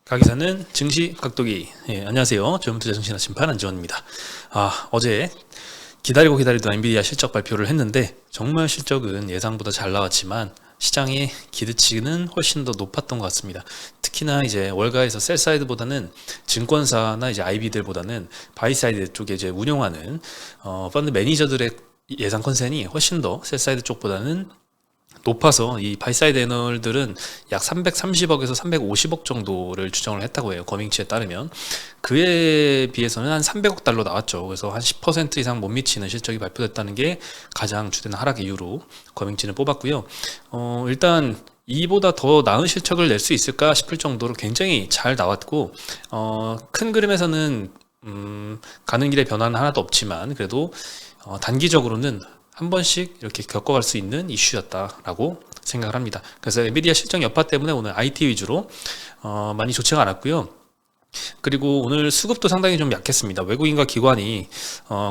가기사는 증시 각도기. 안녕하세요. 조현투자 정신 아침판 안지원입니다. 어제 기다리던 엔비디아 실적 발표를 했는데 정말 실적은 예상보다 잘 나왔지만 시장의 기대치는 훨씬 더 높았던 것 같습니다. 특히나 이제 월가에서 셀사이드보다는 증권사나 이제 IB들보다는 바이사이드 쪽에 이제 운용하는 펀드 매니저들의 예상 컨센이 훨씬 더 셀사이드 쪽보다는 높아서 이 바이사이드 애널들은 약 330억에서 350억 정도를 추정을 했다고 해요. 거밍치에 따르면. 그에 비해서는 한 300억 달러 나왔죠. 그래서 한 10% 이상 못 미치는 실적이 발표됐다는 게 가장 주된 하락 이유로 거밍치는 뽑았고요. 일단 이보다 더 나은 실적을 낼 수 있을까 싶을 정도로 굉장히 잘 나왔고, 큰 그림에서는 가는 길에 변화는 하나도 없지만 그래도 단기적으로는 한 번씩 이렇게 겪어갈 수 있는 이슈였다라고 생각을 합니다. 그래서 엔비디아 실적 여파 때문에 오늘 IT 위주로 많이 좋지가 않았고요. 그리고 오늘 수급도 상당히 좀 약했습니다. 외국인과 기관이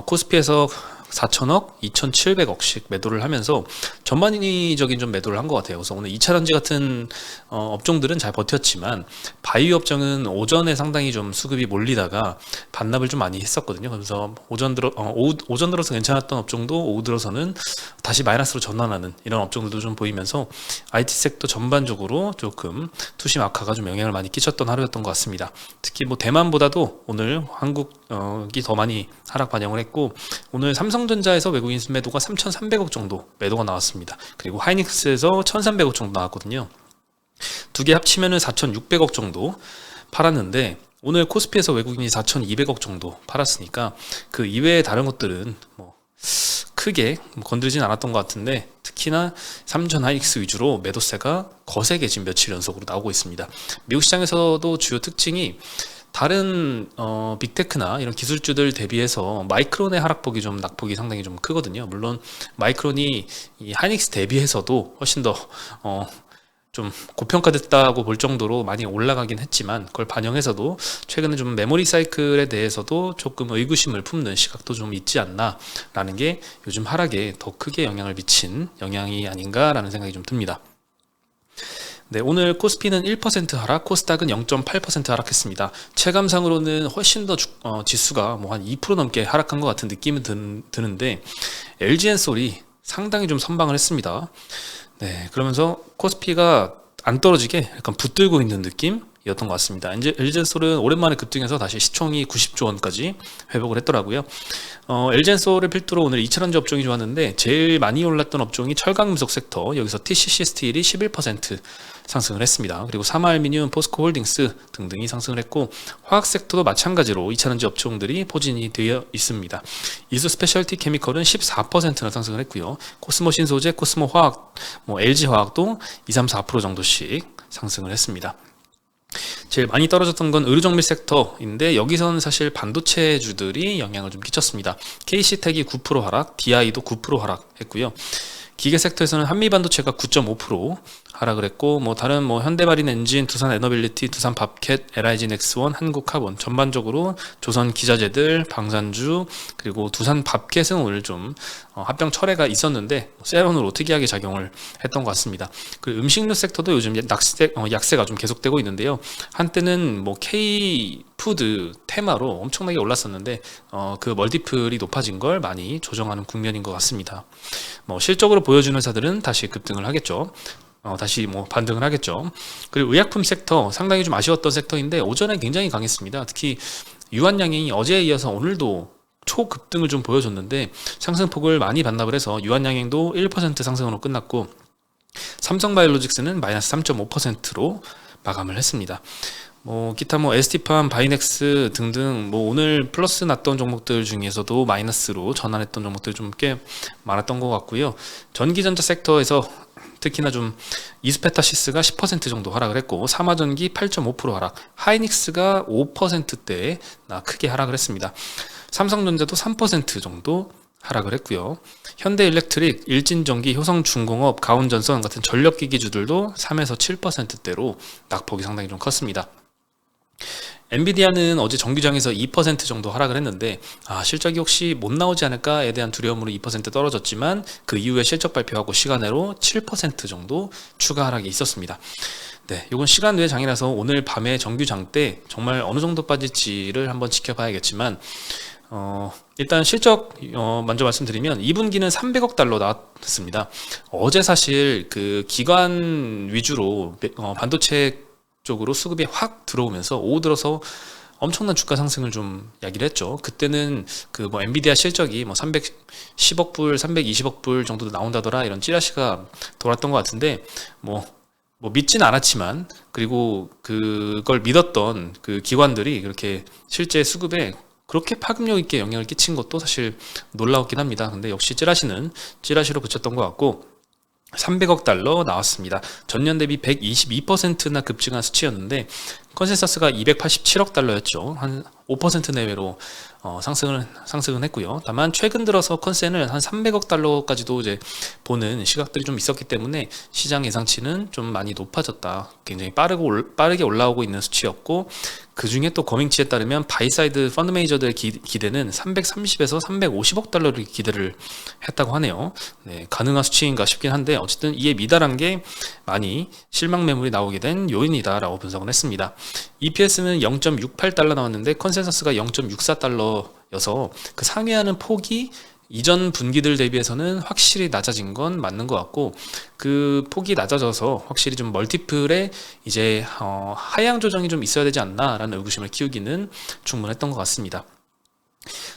코스피에서 4천억, 2,700억씩 매도를 하면서 전반적인 좀 매도를 한 것 같아요. 그래서 오늘 2차전지 같은 업종들은 잘 버텼지만 바이오 업종은 오전에 상당히 좀 수급이 몰리다가 반납을 좀 많이 했었거든요. 그래서 오전 들어서 괜찮았던 업종도 오후 들어서는 다시 마이너스로 전환하는 이런 업종들도 좀 보이면서 IT 섹터 전반적으로 조금 투심 악화가 좀 영향을 많이 끼쳤던 하루였던 것 같습니다. 특히 뭐 대만보다도 오늘 한국이 더 많이 하락 반영을 했고, 오늘 삼성전자에서 외국인 매도가 3,300억 정도 매도가 나왔습니다. 그리고 하이닉스에서 1,300억 정도 나왔거든요. 두 개 합치면은 4,600억 정도 팔았는데 오늘 코스피에서 외국인이 4,200억 정도 팔았으니까 그 이외의 다른 것들은 뭐 크게 건드리진 않았던 것 같은데, 특히나 삼전 하이닉스 위주로 매도세가 거세게 지금 며칠 연속으로 나오고 있습니다. 미국 시장에서도 주요 특징이 다른 빅테크나 이런 기술주들 대비해서 마이크론의 하락폭이 좀 낙폭이 상당히 좀 크거든요. 물론 마이크론이 이 하이닉스 대비해서도 훨씬 더 좀 고평가됐다고 볼 정도로 많이 올라가긴 했지만, 그걸 반영해서도 최근에 좀 메모리 사이클에 대해서도 조금 의구심을 품는 시각도 좀 있지 않나라는 게 요즘 하락에 더 크게 영향을 미친 영향이 아닌가라는 생각이 좀 듭니다. 네, 오늘 코스피는 1% 하락, 코스닥은 0.8% 하락했습니다. 체감상으로는 훨씬 더 지수가 뭐 한 2% 넘게 하락한 것 같은 느낌이 드는데 LG엔솔이 상당히 좀 선방을 했습니다. 네, 그러면서 코스피가 안 떨어지게 약간 붙들고 있는 느낌이었던 것 같습니다. 이제 LG엔솔은 오랜만에 급등해서 다시 시총이 90조 원까지 회복을 했더라고요. LG엔솔을 필두로 오늘 2차전지 업종이 좋았는데 제일 많이 올랐던 업종이 철강금속 sek터, 여기서 TCC 스틸이 11% 상승을 했습니다. 그리고 사마알미늄, 포스코홀딩스 등등이 상승을 했고, 화학 섹터도 마찬가지로 2차전지 업종들이 포진이 되어 있습니다. 이수 스페셜티 케미컬은 14%나 상승을 했고요. 코스모 신소재, 코스모 화학, 뭐 LG 화학도 2, 3, 4% 정도씩 상승을 했습니다. 제일 많이 떨어졌던 건 의료정밀 섹터인데 여기서는 사실 반도체주들이 영향을 좀 끼쳤습니다. KC텍이 9% 하락, DI도 9% 하락했고요. 기계 섹터에서는 한미반도체가 9.5% 하락을 했고, 뭐 다른 뭐 현대마린 엔진, 두산 에너빌리티, 두산 밥캣, LIG 넥스원, 한국카본 전반적으로 조선 기자재들, 방산주, 그리고 두산 밥캣은 오늘 좀 합병 철회가 있었는데 세런으로 특이하게 작용을 했던 것 같습니다. 그 음식료 섹터도 요즘 약세가 좀 계속되고 있는데요. 한때는 뭐 K푸드 테마로 엄청나게 올랐었는데 그 멀티플이 높아진 걸 많이 조정하는 국면인 것 같습니다. 뭐 실적으로 보여주는 회사들은 다시 급등을 하겠죠. 다시 뭐 반등을 하겠죠. 그리고 의약품 섹터 상당히 좀 아쉬웠던 섹터인데 오전에 굉장히 강했습니다. 특히 유한양행이 어제에 이어서 오늘도 초급등을 좀 보여줬는데 상승폭을 많이 반납을 해서 유한양행도 1% 상승으로 끝났고, 삼성바이오로직스는 마이너스 3.5%로 마감을 했습니다. 뭐 기타 뭐 ST팜, 바이넥스 등등 뭐 오늘 플러스 났던 종목들 중에서도 마이너스로 전환했던 종목들이 좀 꽤 많았던 것 같고요. 전기전자 섹터에서 특히나 좀 이스페타시스가 10% 정도 하락을 했고, 사마전기 8.5% 하락, 하이닉스가 5%대에 크게 하락을 했습니다. 삼성전자도 3% 정도 하락을 했고요. 현대일렉트릭, 일진전기, 효성중공업, 가온전선 같은 전력기기주들도 3에서 7%대로 낙폭이 상당히 좀 컸습니다. 엔비디아는 어제 정규장에서 2% 정도 하락을 했는데 실적이 혹시 못 나오지 않을까에 대한 두려움으로 2% 떨어졌지만 그 이후에 실적 발표하고 시간으로 7% 정도 추가 하락이 있었습니다. 네, 이건 시간 외 장이라서 오늘 밤에 정규 장 때 정말 어느 정도 빠질지를 한번 지켜봐야겠지만, 일단 실적 먼저 말씀드리면 2분기는 300억 달러 나왔습니다. 어제 사실 그 기관 위주로 반도체 쪽으로 수급이 확 들어오면서 오후 들어서 엄청난 주가 상승을 좀 야기를 했죠. 그때는 그 뭐 엔비디아 실적이 뭐 310억 불, 320억 불 정도 나온다더라 이런 찌라시가 돌았던 것 같은데 뭐 믿진 않았지만, 그리고 그걸 믿었던 그 기관들이 그렇게 실제 수급에 그렇게 파급력 있게 영향을 끼친 것도 사실 놀라웠긴 합니다. 근데 역시 찌라시는 찌라시로 그쳤던 것 같고 300억 달러 나왔습니다. 전년 대비 122%나 급증한 수치였는데 컨센서스가 287억 달러였죠. 한 5% 내외로 상승은 했고요. 다만 최근 들어서 컨센을 한 300억 달러까지도 이제 보는 시각들이 좀 있었기 때문에 시장 예상치는 좀 많이 높아졌다. 굉장히 빠르게 올라오고 있는 수치였고, 그 중에 또 거밍치에 따르면 바이사이드 펀드 매니저들의 기대는 330에서 350억 달러를 기대를 했다고 하네요. 네, 가능한 수치인가 싶긴 한데 어쨌든 이에 미달한 게 많이 실망 매물이 나오게 된 요인이다라고 분석을 했습니다. EPS는 0.68달러 나왔는데 컨센서스가 0.64달러여서 그 상회하는 폭이 이전 분기들 대비해서는 확실히 낮아진 건 맞는 것 같고, 그 폭이 낮아져서 확실히 좀 멀티플에 이제 하향 조정이 좀 있어야 되지 않나라는 의구심을 키우기는 충분했던 것 같습니다.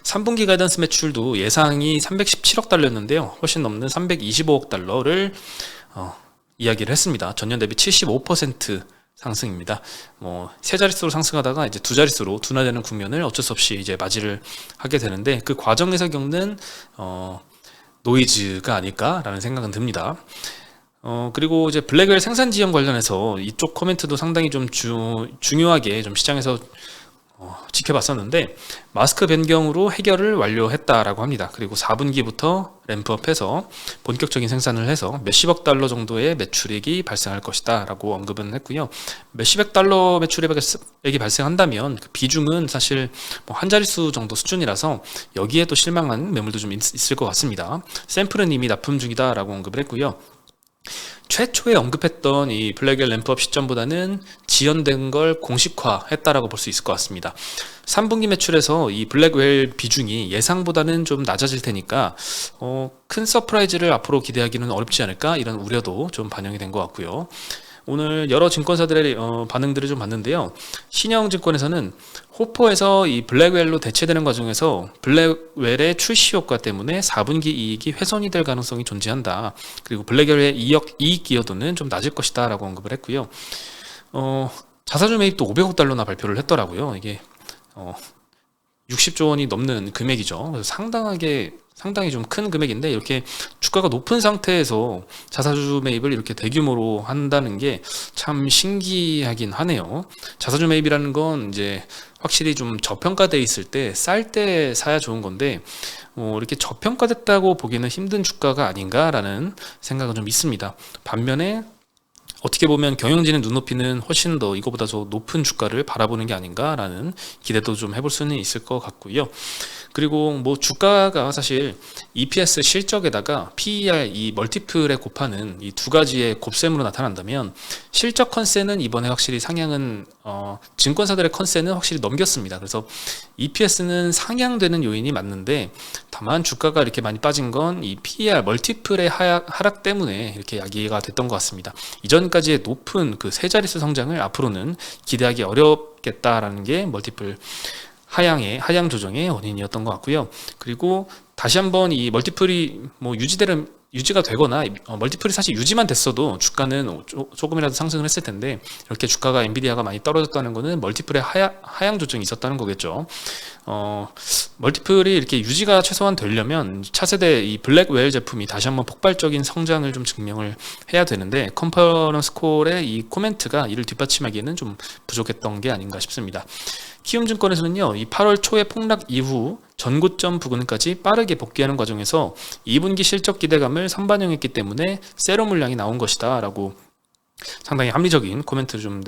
3분기 가이던스 매출도 예상이 317억 달러였는데요. 훨씬 넘는 325억 달러를 이야기를 했습니다. 전년 대비 75% 상승입니다. 세 자릿수로 상승하다가 이제 두 자릿수로 둔화되는 국면을 어쩔 수 없이 이제 맞이를 하게 되는데, 그 과정에서 겪는 노이즈가 아닐까라는 생각은 듭니다. 그리고 이제 블랙웰 생산 지연 관련해서 이쪽 코멘트도 상당히 좀 중요하게 좀 시장에서 지켜봤었는데, 마스크 변경으로 해결을 완료했다라고 합니다. 그리고 4분기부터 램프업해서 본격적인 생산을 해서 몇십억 달러 정도의 매출액이 발생할 것이다 라고 언급은 했고요. 몇십억 달러 매출액이 발생한다면 그 비중은 사실 한 자릿수 정도 수준이라서 여기에 또 실망한 매물도 좀 있을 것 같습니다. 샘플은 이미 납품 중이다 라고 언급을 했고요. 최초에 언급했던 이 블랙웰 램프업 시점보다는 지연된 걸 공식화했다라고 볼 수 있을 것 같습니다. 3분기 매출에서 이 블랙웰 비중이 예상보다는 좀 낮아질 테니까 큰 서프라이즈를 앞으로 기대하기는 어렵지 않을까, 이런 우려도 좀 반영이 된 것 같고요. 오늘 여러 증권사들의 반응들을 좀 봤는데요. 신영증권에서는 호퍼에서 이 블랙웰로 대체되는 과정에서 블랙웰의 출시 효과 때문에 4분기 이익이 훼손이 될 가능성이 존재한다. 그리고 블랙웰의 이익 기여도는 좀 낮을 것이다 라고 언급을 했고요. 자사주 매입도 500억 달러나 발표를 했더라고요. 이게 60조 원이 넘는 금액이죠. 그래서 상당히 좀 큰 금액인데, 이렇게 주가가 높은 상태에서 자사주 매입을 이렇게 대규모로 한다는 게 참 신기하긴 하네요. 자사주 매입이라는 건 이제 확실히 좀 저평가돼 있을 때 쌀 때 사야 좋은 건데, 이렇게 저평가됐다고 보기는 힘든 주가가 아닌가라는 생각은 좀 있습니다. 반면에 어떻게 보면 경영진의 눈높이는 훨씬 더 이거보다 더 높은 주가를 바라보는 게 아닌가라는 기대도 좀 해볼 수는 있을 것 같고요. 그리고 주가가 사실 EPS 실적에다가 PER 이 멀티플에 곱하는 이 두 가지의 곱셈으로 나타난다면, 실적 컨센은 이번에 확실히 상향은 증권사들의 컨센은 확실히 넘겼습니다. 그래서 EPS는 상향되는 요인이 맞는데, 다만 주가가 이렇게 많이 빠진 건 이 PER 멀티플의 하락 때문에 이렇게 야기가 됐던 것 같습니다. 이전까지의 높은 그 세 자릿수 성장을 앞으로는 기대하기 어렵겠다라는 게 멀티플 하향 조정의 원인이었던 것 같고요. 그리고 다시 한번 이 멀티플이 유지가 되거나 멀티플이 사실 유지만 됐어도 주가는 조금이라도 상승을 했을 텐데, 이렇게 주가가 엔비디아가 많이 떨어졌다는 것은 멀티플의 하향 조정이 있었다는 거겠죠. 멀티플이 이렇게 유지가 최소한 되려면 차세대 이 블랙웰 제품이 다시 한번 폭발적인 성장을 좀 증명을 해야 되는데, 컨퍼런스 콜의 이 코멘트가 이를 뒷받침하기에는 좀 부족했던 게 아닌가 싶습니다. 키움증권에서는요, 이 8월 초의 폭락 이후 전고점 부근까지 빠르게 복귀하는 과정에서 2분기 실적 기대감을 선반영했기 때문에 세로 물량이 나온 것이다 라고 상당히 합리적인 코멘트를 좀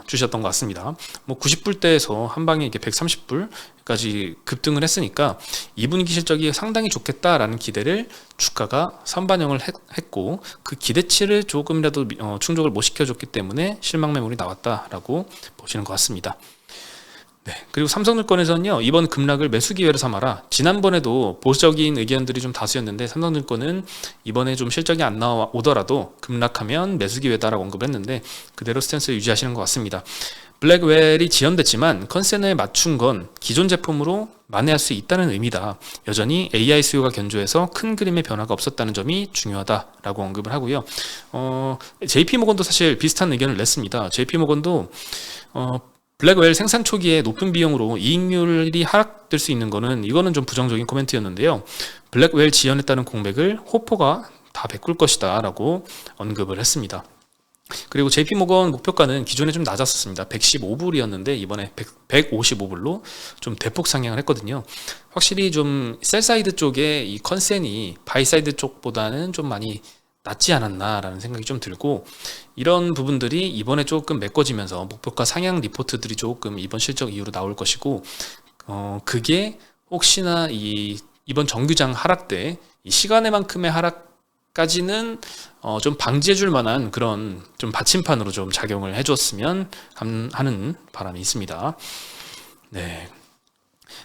주셨던 것 같습니다. 뭐 90불대에서 한 방에 이게 130불까지 급등을 했으니까 2분기 실적이 상당히 좋겠다라는 기대를 주가가 선반영을 했고, 그 기대치를 조금이라도 충족을 못 시켜줬기 때문에 실망 매물이 나왔다라고 보시는 것 같습니다. 네, 그리고 삼성증권에서는요, 이번 급락을 매수 기회로 삼아라. 지난번에도 보수적인 의견들이 좀 다수였는데, 삼성증권은 이번에 좀 실적이 안 나오더라도 급락하면 매수 기회다라고 언급했는데, 그대로 스탠스 유지하시는 것 같습니다. 블랙웰이 지연됐지만 컨센에 맞춘 건 기존 제품으로 만회할 수 있다는 의미다. 여전히 AI 수요가 견조해서 큰 그림의 변화가 없었다는 점이 중요하다라고 언급을 하고요. JP모건도 사실 비슷한 의견을 냈습니다. JP모건도 블랙웰 생산 초기에 높은 비용으로 이익률이 하락될 수 있는 이거는 좀 부정적인 코멘트였는데요. 블랙웰 지연에 따른 공백을 호퍼가 다 메꿀 것이다 라고 언급을 했습니다. 그리고 JP모건 목표가는 기존에 좀 낮았었습니다. 115불이었는데 이번에 155불로 좀 대폭 상향을 했거든요. 확실히 좀 셀사이드 쪽에 이 컨센이 바이사이드 쪽보다는 좀 많이 낫지 않았나라는 생각이 좀 들고, 이런 부분들이 이번에 조금 메꿔지면서 목표가 상향 리포트들이 조금 이번 실적 이후로 나올 것이고, 그게 혹시나 이번 정규장 하락 때 이 시간에만큼의 하락까지는 좀 방지해줄 만한 그런 좀 받침판으로 좀 작용을 해줬으면 하는 바람이 있습니다. 네.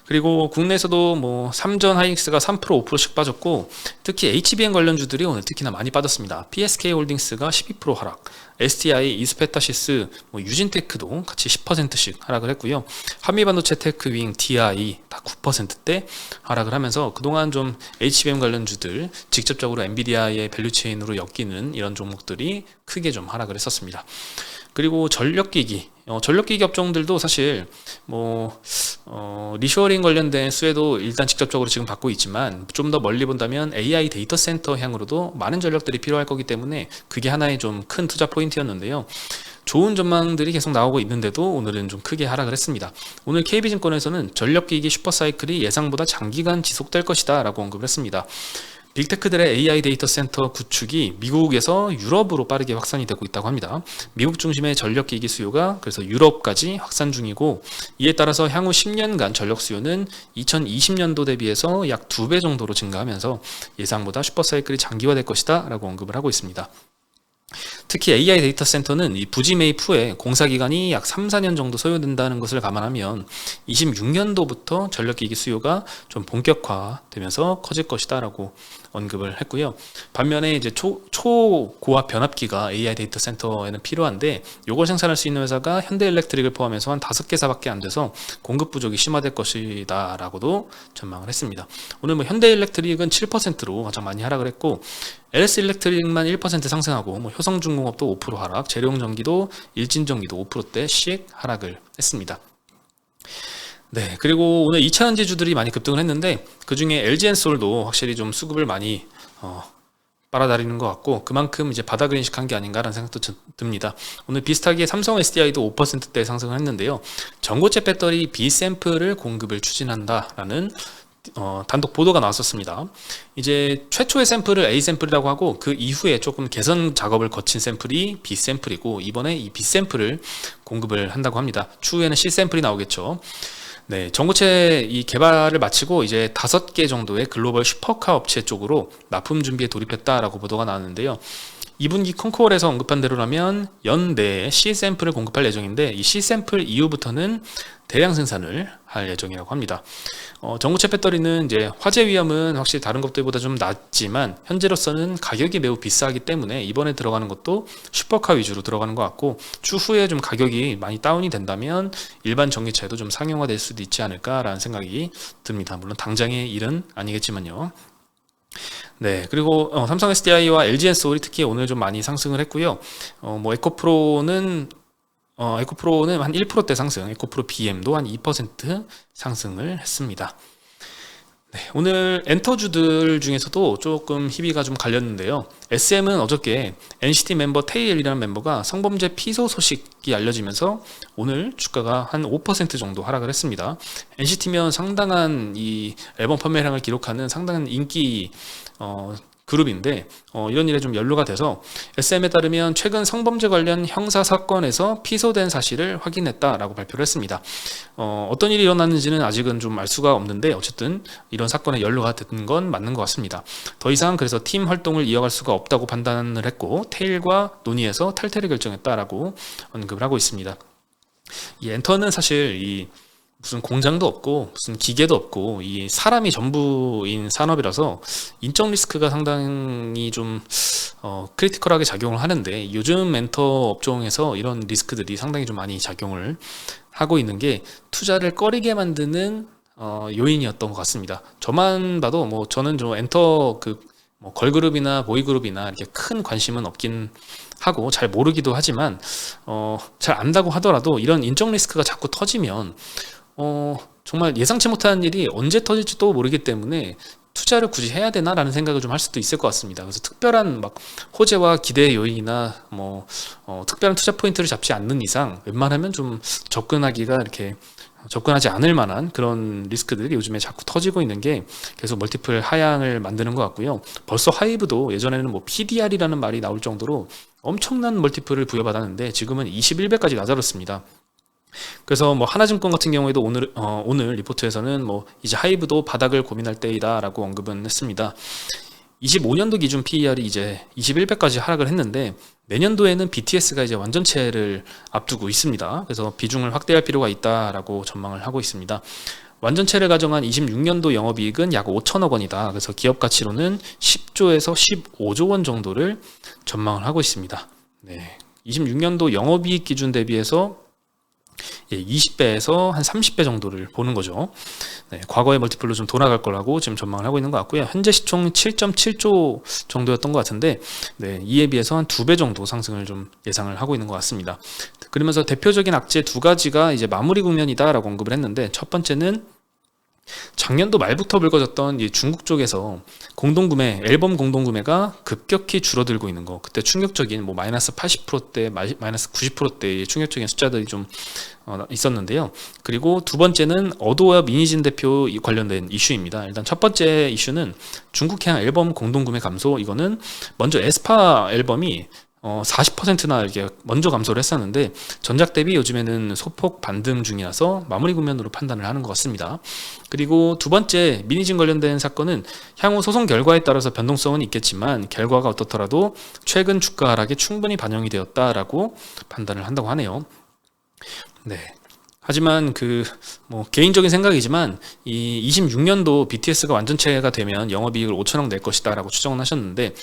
그리고 국내에서도 뭐 삼전 하이닉스가 3% 5%씩 빠졌고, 특히 HBM 관련주들이 오늘 특히나 많이 빠졌습니다. PSK홀딩스가 12% 하락, STI, 이스페타시스, 유진테크도 같이 10%씩 하락을 했고요. 한미반도체 테크윙, DI 다 9%대 하락을 하면서 그동안 좀 HBM 관련주들 직접적으로 엔비디아의 밸류체인으로 엮이는 이런 종목들이 크게 좀 하락을 했었습니다. 그리고 전력기기 업종들도 사실 리쇼어링 관련된 수혜도 일단 직접적으로 지금 받고 있지만, 좀 더 멀리 본다면 AI 데이터 센터 향으로도 많은 전력들이 필요할 거기 때문에 그게 하나의 좀 큰 투자 포인트였는데요. 좋은 전망들이 계속 나오고 있는데도 오늘은 좀 크게 하락을 했습니다. 오늘 KB증권에서는 전력기기 슈퍼사이클이 예상보다 장기간 지속될 것이다 라고 언급을 했습니다. 빅테크들의 AI 데이터 센터 구축이 미국에서 유럽으로 빠르게 확산이 되고 있다고 합니다. 미국 중심의 전력기기 수요가 그래서 유럽까지 확산 중이고, 이에 따라서 향후 10년간 전력 수요는 2020년도 대비해서 약 2배 정도로 증가하면서 예상보다 슈퍼사이클이 장기화될 것이다 라고 언급을 하고 있습니다. 특히 AI 데이터 센터는 이 부지 매입 후에 공사 기간이 약 3, 4년 정도 소요된다는 것을 감안하면 26년도부터 전력기기 수요가 좀 본격화되면서 커질 것이다라고 언급을 했고요. 반면에 이제 초고압 변압기가 AI 데이터 센터에는 필요한데, 이걸 생산할 수 있는 회사가 현대일렉트릭을 포함해서 한 5개사밖에 안 돼서 공급 부족이 심화될 것이다라고도 전망을 했습니다. 오늘 현대일렉트릭은 7%로 가장 많이 하락을 했고, LS일렉트릭만 1% 상승하고 효성중공업도 5% 하락, 재룡전기도, 일진전기도 5%대씩 하락을 했습니다. 네, 그리고 오늘 2차전지주들이 많이 급등을 했는데, 그 중에 LG엔솔도 확실히 좀 수급을 많이 빨아다니는 것 같고, 그만큼 이제 바닥을 인식한 게 아닌가라는 생각도 듭니다. 오늘 비슷하게 삼성 SDI도 5%대 상승을 했는데요. 전고체 배터리 B 샘플을 공급을 추진한다라는 단독 보도가 나왔었습니다. 이제 최초의 샘플을 A 샘플이라고 하고, 그 이후에 조금 개선 작업을 거친 샘플이 B 샘플이고, 이번에 이 B 샘플을 공급을 한다고 합니다. 추후에는 C 샘플이 나오겠죠. 네, 전고체 이 개발을 마치고 이제 5개 정도의 글로벌 슈퍼카 업체 쪽으로 납품 준비에 돌입했다라고 보도가 나왔는데요. 2분기 컨코어에서 언급한 대로라면 연내에 C 샘플을 공급할 예정인데, 이 C 샘플 이후부터는 대량 생산을 할 예정이라고 합니다. 전고체 배터리는 이제 화재 위험은 확실히 다른 것들보다 좀 낮지만 현재로서는 가격이 매우 비싸기 때문에 이번에 들어가는 것도 슈퍼카 위주로 들어가는 것 같고, 추후에 좀 가격이 많이 다운이 된다면 일반 전기차에도 좀 상용화될 수도 있지 않을까라는 생각이 듭니다. 물론 당장의 일은 아니겠지만요. 네, 그리고 삼성 SDI와 LG엔솔이 특히 오늘 좀 많이 상승을 했고요. 에코프로는 한 1%대 상승, 에코프로 BM도 한 2% 상승을 했습니다. 네, 오늘 엔터주들 중에서도 조금 희비가 좀 갈렸는데요. SM은 어저께 NCT 멤버 테이엘이라는 멤버가 성범죄 피소 소식이 알려지면서 오늘 주가가 한 5% 정도 하락을 했습니다. NCT면 상당한 이 앨범 판매량을 기록하는 상당한 인기 그룹인데 이런 일에 좀 연루가 돼서 SM에 따르면 최근 성범죄 관련 형사 사건에서 피소된 사실을 확인했다라고 발표를 했습니다. 어떤 일이 일어났는지는 아직은 좀 알 수가 없는데 어쨌든 이런 사건에 연루가 된 건 맞는 것 같습니다. 더 이상 그래서 팀 활동을 이어갈 수가 없다고 판단을 했고 테일과 논의해서 탈퇴를 결정했다라고 언급을 하고 있습니다. 이 엔터는 사실 이 무슨 공장도 없고 무슨 기계도 없고 이 사람이 전부인 산업이라서 인적 리스크가 상당히 좀 크리티컬하게 작용을 하는데 요즘 멘터 업종에서 이런 리스크들이 상당히 좀 많이 작용을 하고 있는 게 투자를 꺼리게 만드는 요인이었던 것 같습니다. 저만 봐도 뭐 저는 좀 엔터 뭐 걸그룹이나 보이그룹이나 이렇게 큰 관심은 없긴 하고 잘 모르기도 하지만 잘 안다고 하더라도 이런 인적 리스크가 자꾸 터지면 정말 예상치 못한 일이 언제 터질지도 모르기 때문에 투자를 굳이 해야 되나라는 생각을 좀 할 수도 있을 것 같습니다. 그래서 특별한 막 호재와 기대 요인이나 뭐 특별한 투자 포인트를 잡지 않는 이상 웬만하면 좀 접근하지 않을 만한 그런 리스크들이 요즘에 자꾸 터지고 있는 게 계속 멀티플 하향을 만드는 것 같고요. 벌써 하이브도 예전에는 뭐 PDR이라는 말이 나올 정도로 엄청난 멀티플을 부여받았는데 지금은 21배까지 낮아졌습니다. 그래서 뭐 하나증권 같은 경우에도 오늘 리포트에서는 뭐 이제 하이브도 바닥을 고민할 때이다라고 언급은 했습니다. 25년도 기준 PER이 이제 21배까지 하락을 했는데 내년도에는 BTS가 이제 완전체를 앞두고 있습니다. 그래서 비중을 확대할 필요가 있다라고 전망을 하고 있습니다. 완전체를 가정한 26년도 영업이익은 약 5천억 원이다. 그래서 기업 가치로는 10조에서 15조 원 정도를 전망을 하고 있습니다. 네, 26년도 영업이익 기준 대비해서 20배에서 한 30배 정도를 보는 거죠. 네, 과거의 멀티플로 좀 돌아갈 거라고 지금 전망을 하고 있는 것 같고요. 현재 시총 7.7조 정도였던 것 같은데 네, 이에 비해서 한 2배 정도 상승을 좀 예상을 하고 있는 것 같습니다. 그러면서 대표적인 악재 두 가지가 이제 마무리 국면이다라고 언급을 했는데 첫 번째는 작년도 말부터 불거졌던 이 중국 쪽에서 앨범 공동구매가 급격히 줄어들고 있는 거. 그때 충격적인 뭐 마이너스 80%대, 마이너스 90%대의 충격적인 숫자들이 좀 있었는데요. 그리고 두 번째는 어도와 미니진 대표 관련된 이슈입니다. 일단 첫 번째 이슈는 중국향 앨범 공동구매 감소. 이거는 먼저 에스파 앨범이 40%나 이렇게 먼저 감소를 했었는데 전작 대비 요즘에는 소폭 반등 중이라서 마무리 국면으로 판단을 하는 것 같습니다. 그리고 두 번째 미니진 관련된 사건은 향후 소송 결과에 따라서 변동성은 있겠지만 결과가 어떻더라도 최근 주가 하락에 충분히 반영이 되었다라고 판단을 한다고 하네요. 네. 하지만 뭐 개인적인 생각이지만 이 26년도 BTS가 완전체가 되면 영업이익을 5천억 낼 것이다라고 추정을 하셨는데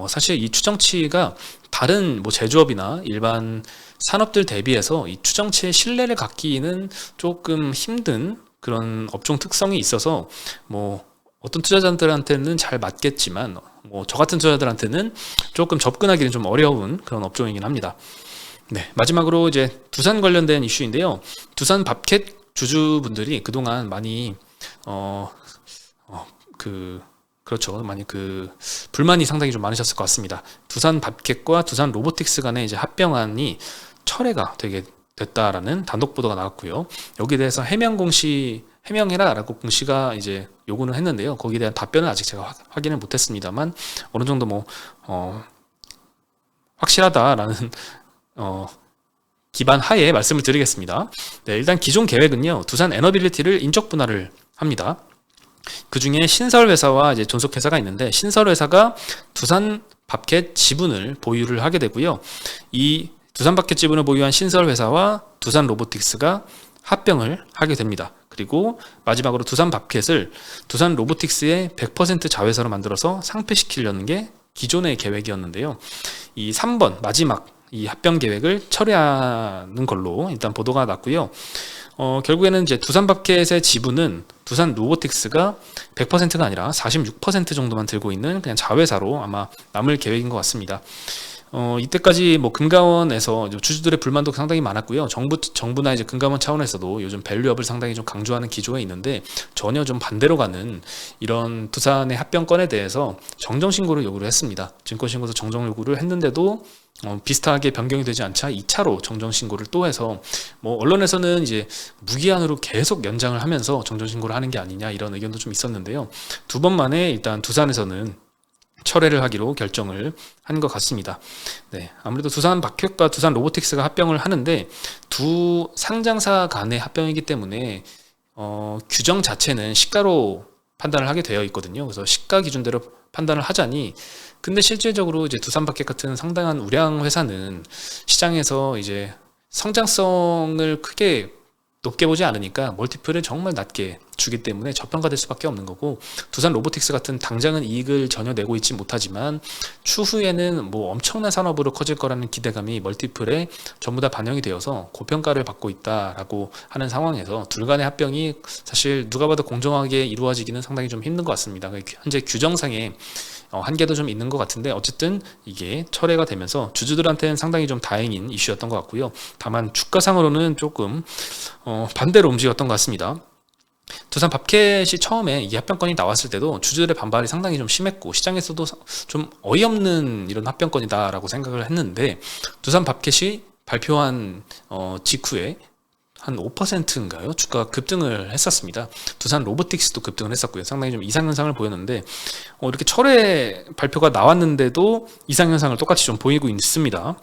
사실 이 추정치가 다른 뭐 제조업이나 일반 산업들 대비해서 이 추정치의 신뢰를 갖기는 조금 힘든 그런 업종 특성이 있어서 뭐 어떤 투자자들한테는 잘 맞겠지만 뭐 저 같은 투자자들한테는 조금 접근하기는 좀 어려운 그런 업종이긴 합니다. 네, 마지막으로 이제 두산 관련된 이슈인데요. 두산 밥캣 주주분들이 그동안 많이 그렇죠. 많이 불만이 상당히 좀 많으셨을 것 같습니다. 두산 밥캣과 두산 로보틱스 간의 이제 합병안이 철회가 되게 됐다라는 단독 보도가 나왔고요. 여기에 대해서 해명해라라고 공시가 이제 요구는 했는데요. 거기에 대한 답변은 아직 제가 확인을 못했습니다만 어느 정도 뭐 확실하다라는 기반 하에 말씀을 드리겠습니다. 네, 일단 기존 계획은요, 두산 에너빌리티를 인적 분할을 합니다. 그 중에 신설회사와 이제 존속회사가 있는데, 신설회사가 두산 밥캣 지분을 보유를 하게 되고요. 이 두산 밥캣 지분을 보유한 신설회사와 두산 로보틱스가 합병을 하게 됩니다. 그리고 마지막으로 두산 밥캣을 두산 로보틱스의 100% 자회사로 만들어서 상폐시키려는 게 기존의 계획이었는데요. 이 3번 마지막 이 합병 계획을 처리하는 걸로 일단 보도가 났고요. 결국에는 이제 두산 밥캣의 지분은 두산 로보틱스가 100%가 아니라 46% 정도만 들고 있는 그냥 자회사로 아마 남을 계획인 것 같습니다. 이때까지 뭐 금감원에서 주주들의 불만도 상당히 많았고요. 정부나 이제 금감원 차원에서도 요즘 밸류업을 상당히 좀 강조하는 기조가 있는데 전혀 좀 반대로 가는 이런 두산의 합병건에 대해서 정정신고를 요구를 했습니다. 증권신고서 정정 요구를 했는데도 비슷하게 변경이 되지 않자 2차로 정정신고를 또 해서 뭐 언론에서는 이제 무기한으로 계속 연장을 하면서 정정신고를 하는 게 아니냐 이런 의견도 좀 있었는데요. 두 번 만에 일단 두산에서는 철회를 하기로 결정을 한 것 같습니다. 네, 아무래도 두산 박혁과 두산 로보틱스가 합병을 하는데 두 상장사 간의 합병이기 때문에 규정 자체는 시가로 판단을 하게 되어 있거든요. 그래서 시가 기준대로 판단을 하자니, 근데 실질적으로 이제 두산 박혁 같은 상당한 우량 회사는 시장에서 이제 성장성을 크게 높게 보지 않으니까 멀티플을 정말 낮게 주기 때문에 저평가될 수밖에 없는 거고, 두산 로보틱스 같은 당장은 이익을 전혀 내고 있지 못하지만 추후에는 뭐 엄청난 산업으로 커질 거라는 기대감이 멀티플에 전부 다 반영이 되어서 고평가를 받고 있다라고 하는 상황에서 둘 간의 합병이 사실 누가 봐도 공정하게 이루어지기는 상당히 좀 힘든 것 같습니다. 현재 규정상에 한계도 좀 있는 것 같은데, 어쨌든 이게 철회가 되면서 주주들한테는 상당히 좀 다행인 이슈였던 것 같고요. 다만 주가상으로는 조금 반대로 움직였던 것 같습니다. 두산 밥켓이 처음에 이 합병건이 나왔을 때도 주주들의 반발이 상당히 좀 심했고, 시장에서도 좀 어이없는 이런 합병건이다라고 생각을 했는데, 두산 밥켓이 발표한 직후에 한 5%인가요? 주가가 급등을 했었습니다. 두산 로보틱스도 급등을 했었고요. 상당히 좀 이상현상을 보였는데, 이렇게 철회 발표가 나왔는데도 이상현상을 똑같이 좀 보이고 있습니다.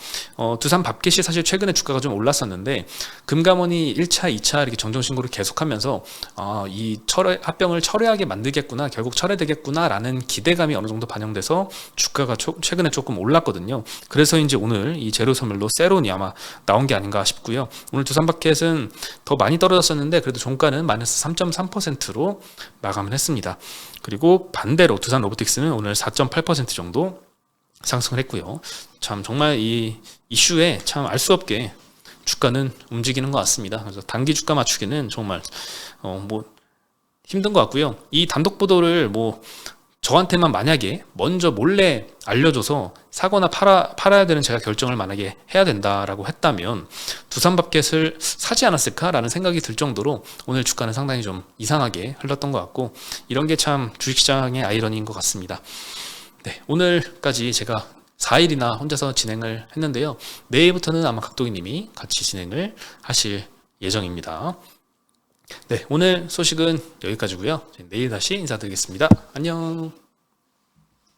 두산 밥켓이 사실 최근에 주가가 좀 올랐었는데, 금감원이 1차, 2차 이렇게 정정신고를 계속하면서 이 합병을 철회하게 만들겠구나, 결국 철회되겠구나 라는 기대감이 어느 정도 반영돼서 주가가 최근에 조금 올랐거든요. 그래서인지 오늘 이 제로섬유로 세론이 아마 나온 게 아닌가 싶고요. 오늘 두산 밥켓은 더 많이 떨어졌었는데 그래도 종가는 마이너스 3.3%로 마감을 했습니다. 그리고 반대로 두산 로보틱스는 오늘 4.8% 정도 상승을 했고요. 참 정말 이 이슈에 참 알 수 없게 주가는 움직이는 것 같습니다. 그래서 단기 주가 맞추기는 정말 뭐 힘든 것 같고요. 이 단독 보도를 뭐 저한테만 만약에 먼저 몰래 알려줘서 사거나 팔아야 되는 제가 결정을 만약에 해야 된다라고 했다면 두산밥켓을 사지 않았을까라는 생각이 들 정도로 오늘 주가는 상당히 좀 이상하게 흘렀던 것 같고, 이런 게 참 주식시장의 아이러니인 것 같습니다. 네, 오늘까지 제가 4일이나 혼자서 진행을 했는데요. 내일부터는 아마 각도기님이 같이 진행을 하실 예정입니다. 네, 오늘 소식은 여기까지고요. 내일 다시 인사드리겠습니다. 안녕.